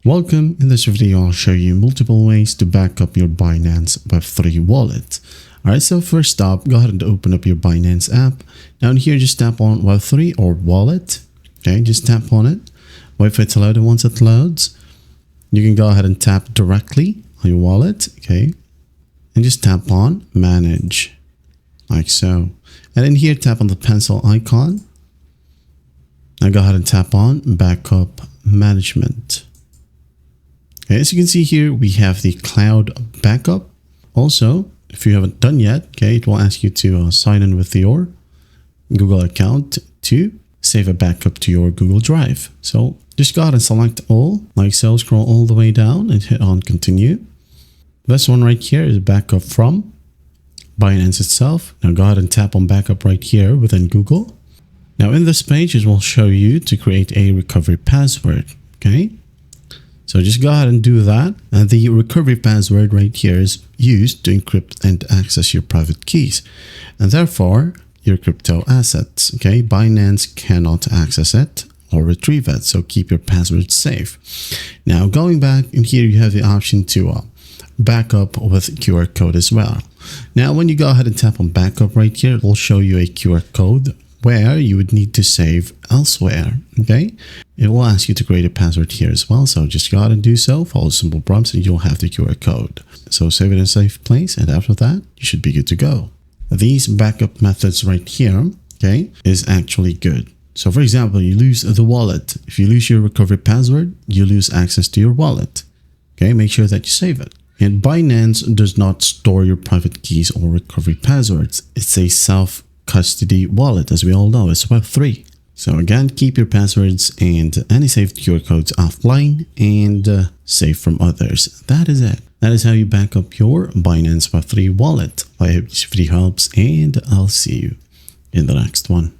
Welcome. In this video, I'll show you multiple ways to back up your Binance Web3 wallet. Alright, so first up, go ahead and open up your Binance app. Down here, just tap on Web3 or wallet. Okay, just tap on it. Wait for it to load, and once it loads, you can go ahead and tap directly on your wallet. Okay, and just tap on manage, like so. And in here, tap on the pencil icon. Now go ahead and tap on backup management. Okay, as you can see here, we have the cloud backup. Also, if you haven't done yet, okay, it will ask you to sign in with your Google account to save a backup to your Google Drive. So just go ahead and select all, like so, scroll all the way down and hit on continue. This one right here is backup from Binance itself. Now go ahead and tap on backup right here within Google. Now in this page, it will show you to create a recovery password. Okay, so just go ahead and do that. And the recovery password right here is used to encrypt and access your private keys, and therefore your crypto assets. Okay, Binance cannot access it or retrieve it, so keep your password safe. Now going back in here, you have the option to back up with QR code as well. Now when you go ahead and tap on backup right here, it will show you a QR code where you would need to save elsewhere. Okay, it will ask you to create a password here as well, so just go ahead and do so, follow simple prompts, and you'll have the QR code. So save it in a safe place, and after that you should be good to go. These backup methods right here, okay, is actually good. So for example, you lose the wallet. If you lose your recovery password, you lose access to your wallet. Okay, make sure that you save it. And Binance does not store your private keys or recovery passwords. It's a self-custody wallet, as we all know. It's Web3. So again, keep your passwords and any saved QR codes offline and safe from others. That is it. That is how you back up your Binance Web3 wallet. I hope this video helps, and I'll see you in the next one.